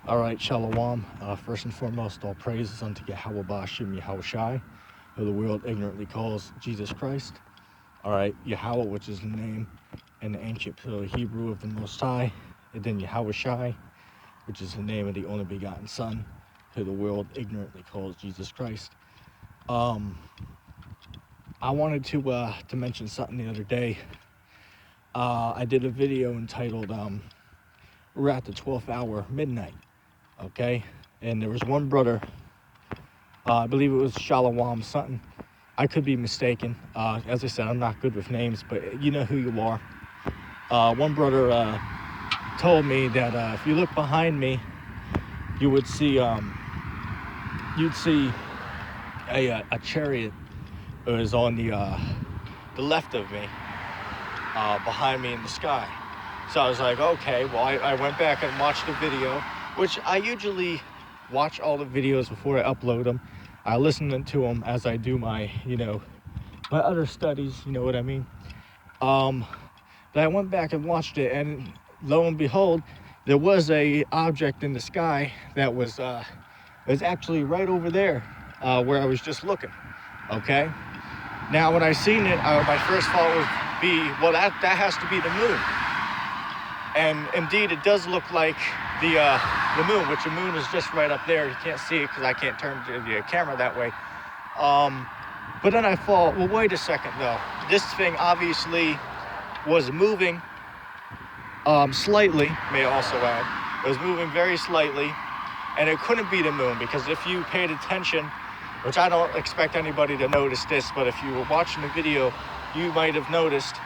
All right, Shalom. First and foremost, all praises unto Yahweh Ba'Shem Yahushai, who the world ignorantly calls Jesus Christ. All right, Yahweh, which is the name in the ancient Hebrew of the Most High, and then Yahushai, which is the name of the only begotten Son, who the world ignorantly calls Jesus Christ. I wanted to mention something the other day. I did a video entitled "We're at the 12th hour, midnight." Okay, and there was one brother, I believe it was Shalom something. I could be mistaken. As I said, I'm not good with names, but you know who you are. One brother told me that if you look behind me, you would see you'd see a chariot is on the left of me, behind me in the sky. So I was like, okay, well, I went back and watched the video, which I usually watch all the videos before I upload them. I listen to them as I do my, my other studies, you know what I mean? But I went back and watched it, and lo and behold, there was a object in the sky that was actually right over there, where I was just looking, okay? Now, when I seen it, my first thought would be, well, that has to be the moon. And indeed, it does look like the moon, which the moon is just right up there. You can't see it because I can't turn the camera that way. But then I thought, well, wait a second, though. This thing obviously was moving slightly, may I also add. It was moving very slightly, and it couldn't be the moon, because if you paid attention, which I don't expect anybody to notice this, but if you were watching the video, you might have noticed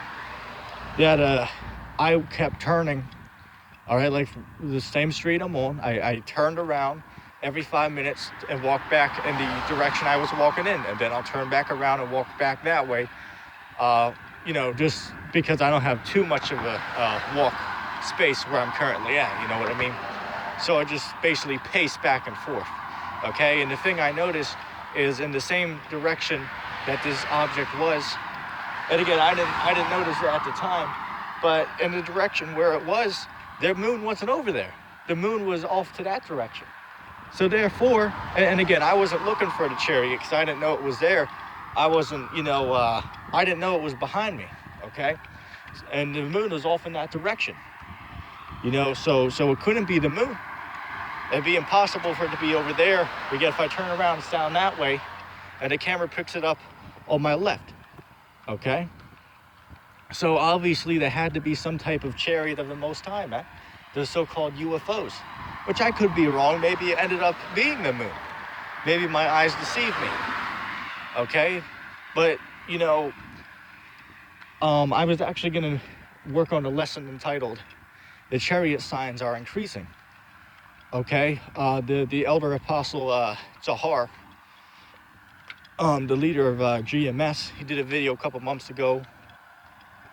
that I kept turning, all right, like the same street I'm on. I turned around every 5 minutes and walked back in the direction I was walking in, and then I'll turn back around and walk back that way, just because I don't have too much of a walk space where I'm currently at, you know what I mean? So I just basically pace back and forth, okay? And the thing I noticed is in the same direction that this object was, and again, I didn't notice that at the time, but in the direction where it was, the moon wasn't over there. The moon was off to that direction. So therefore, and again, I wasn't looking for the chariot because I didn't know it was there. I wasn't, I didn't know it was behind me, okay? And the moon was off in that direction, so it couldn't be the moon. It'd be impossible for it to be over there. Again, if I turn around and down that way, and the camera picks it up on my left, okay? So obviously there had to be some type of chariot of the Most High, man. The so-called UFOs, which I could be wrong. Maybe it ended up being the moon. Maybe my eyes deceived me, okay? But, I was actually going to work on a lesson entitled, "The Chariot Signs Are Increasing." Okay, the elder apostle Zahar, the leader of GMS, he did a video a couple months ago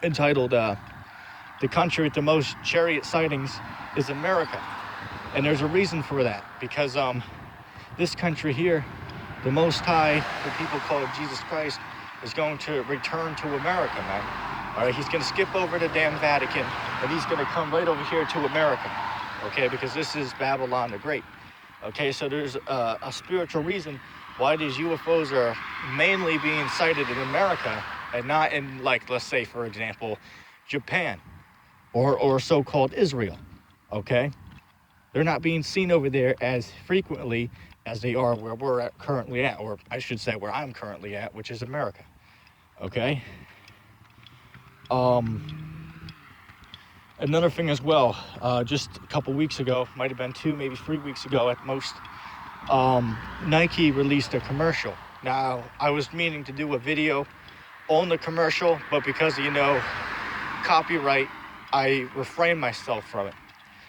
entitled "The Country with the Most Chariot Sightings is America." And there's a reason for that, because this country here, the Most High, the people call Jesus Christ, is going to return to America, man. All right, he's going to skip over the damn Vatican, and he's going to come right over here to America. Okay, because this is Babylon the Great. Okay, so there's a spiritual reason why these UFOs are mainly being sighted in America and not in, like, let's say, for example, Japan or so-called Israel. Okay, they're not being seen over there as frequently as they are where we're currently at, or I should say where I'm currently at, which is America. Okay. Another thing as well, just a couple weeks ago, might have been 2, maybe 3 weeks ago at most, Nike released a commercial. Now, I was meaning to do a video on the commercial, but because of, copyright, I refrained myself from it,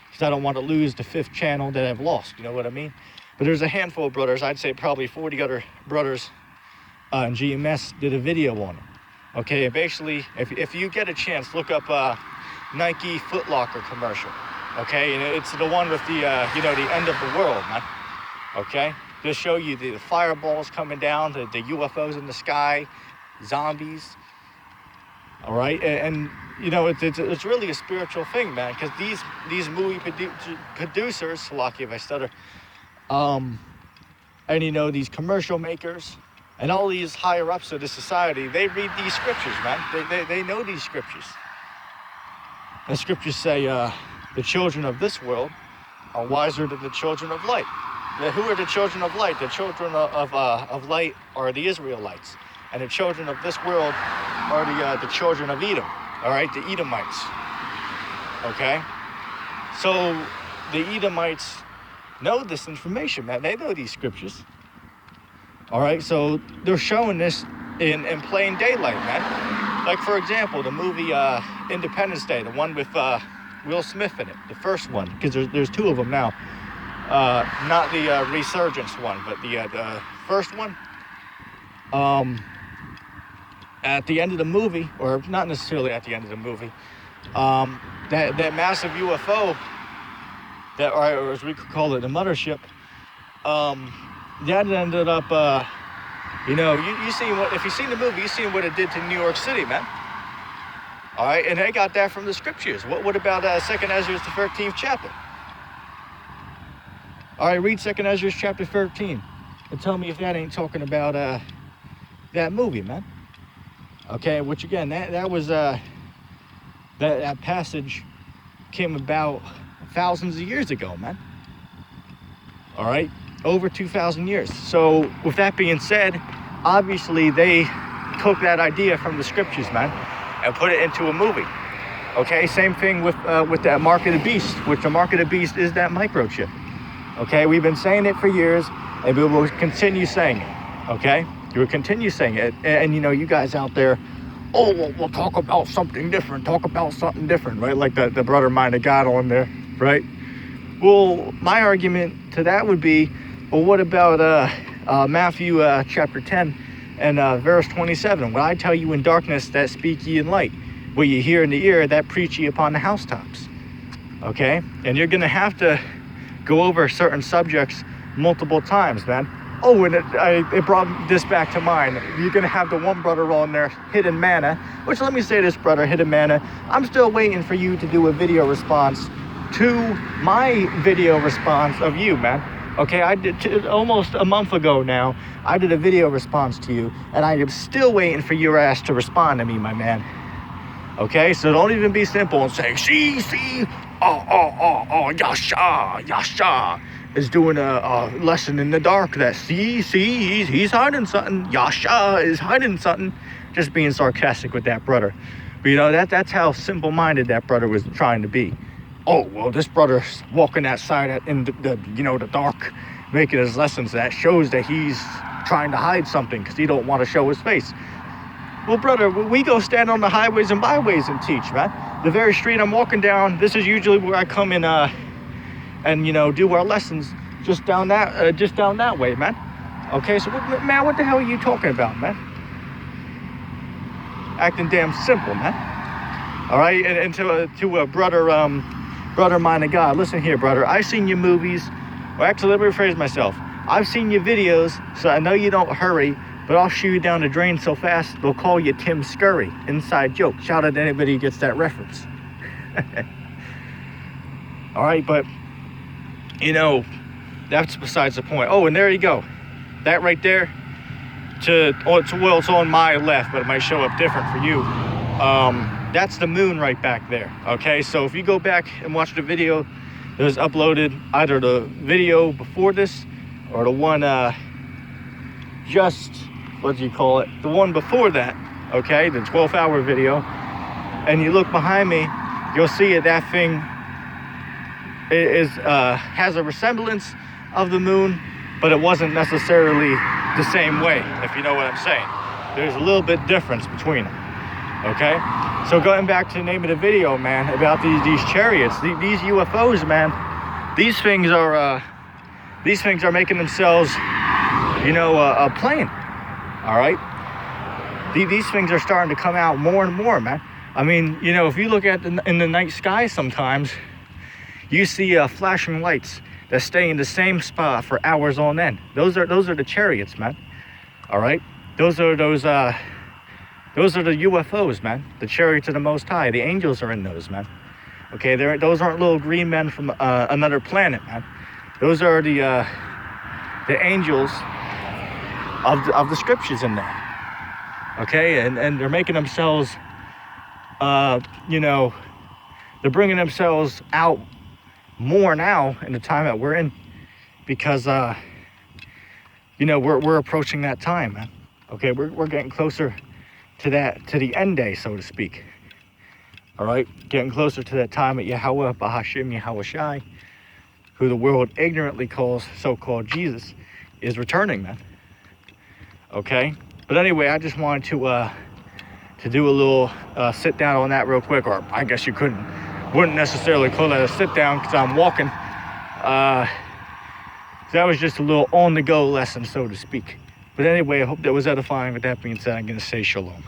because I don't want to lose the 5th channel that I've lost, you know what I mean? But there's a handful of brothers, I'd say probably 40 other brothers in GMS did a video on it. Okay, and basically, if you get a chance, look up Nike Foot Locker commercial, okay? And it's the one with the, the end of the world, man, okay? They'll show you the fireballs coming down, the UFOs in the sky, zombies, All right, and you know, it's really a spiritual thing, man, because these movie producers, lucky if I stutter, and you know, these commercial makers and all these higher ups of the society, they read these scriptures, man. They know these scriptures. The scriptures say the children of this world are wiser than the children of light. Now, who are the children of light? The children of light are the Israelites, and the children of this world are the children of Edom. All right, the Edomites. Okay, so the Edomites know this information, man. They know these scriptures. All right, so they're showing this in plain daylight, man. Like, for example, the movie Independence Day, the one with Will Smith in it, the first one, because there's two of them now. Not the Resurgence one, but the first one. At the end of the movie, or not necessarily at the end of the movie, that massive UFO, that, or as we could call it, the mothership, that ended up, you know, you seen what, if you've seen the movie, you've seen what it did to New York City, man. All right, and they got that from the scriptures. What about 2nd Ezra, the 13th chapter? All right, read 2nd Ezra chapter 13 and tell me if that ain't talking about that movie, man. Okay, which again, that was that passage came about thousands of years ago, man. All right, over 2,000 years. So with that being said, obviously they took that idea from the scriptures, man, and put it into a movie. Okay, same thing with that mark of the beast, which the mark of the beast is that microchip. Okay, we've been saying it for years, and we will continue saying it. Okay, we will continue saying it, and you know, you guys out there, oh, well, we'll talk about something different. Talk about something different, right? Like the brother mine got on there, right? Well, my argument to that would be, well, what about Matthew chapter 10 and verse 27? What I tell you in darkness, that speak ye in light. What you hear in the ear, that preach ye upon the housetops. Okay, and you're gonna have to go over certain subjects multiple times, man. Oh, and it brought this back to mind. You're gonna have the one brother on there, Hidden Manna, which, let me say this, brother, Hidden Manna, I'm still waiting for you to do a video response to my video response of you, man. Okay, I did almost a month ago now. I did a video response to you, and I am still waiting for your ass to respond to me, my man. Okay, so don't even be simple and say, see, Yasha is doing a lesson in the dark. That see, he's hiding something. Yasha is hiding something. Just being sarcastic with that brother. But you know, that's how simple-minded that brother was trying to be. Oh, well, this brother's walking outside in the dark, making his lessons. That shows that he's trying to hide something because he don't want to show his face. Well, brother, we go stand on the highways and byways and teach, man. The very street I'm walking down, this is usually where I come in and you know, do our lessons just down that way, man. Okay, so man, what the hell are you talking about, man? Acting damn simple, man. All right, and to a brother mine of God, listen here, brother. I've seen your movies. Or actually, let me rephrase myself. I've seen your videos, so I know you don't hurry, but I'll shoot you down the drain so fast they'll call you Tim Scurry. Inside joke. Shout out to anybody who gets that reference. All right, but you know, that's besides the point. Oh, and there you go. That right there, it's on my left, but it might show up different for you. That's the moon right back there. Okay, so if you go back and watch the video that was uploaded, either the video before this or the one the one before that, okay, the 12-hour video, and you look behind me, you'll see that thing has a resemblance of the moon, but it wasn't necessarily the same way, if you know what I'm saying. There's a little bit difference between them. Okay, so going back to the name of the video, man, about these chariots, these UFOs, man, these things are making themselves, you know, a plane. All right, these things are starting to come out more and more, man. I mean, you know, if you look at in the night sky, sometimes you see flashing lights that stay in the same spot for hours on end. Those are the chariots, man. All right, those Those are the UFOs, man. The chariots of the Most High. The angels are in those, man. Okay, those aren't little green men from another planet, man. Those are the angels of the scriptures in there. Okay, and they're making themselves, you know, they're bringing themselves out more now in the time that we're in, because you know, we're approaching that time, man. Okay, we're getting closer to the end day, so to speak. All right, getting closer to that time that Yahweh Bahashim Yahweh Shai, who the world ignorantly calls so-called Jesus, is returning, man. Okay, but anyway, I just wanted to do a little sit down on that real quick, or I guess you wouldn't necessarily call that a sit down because I'm walking. That was just a little on the go lesson, so to speak. But anyway, I hope that was edifying. With that being said, I'm going to say shalom.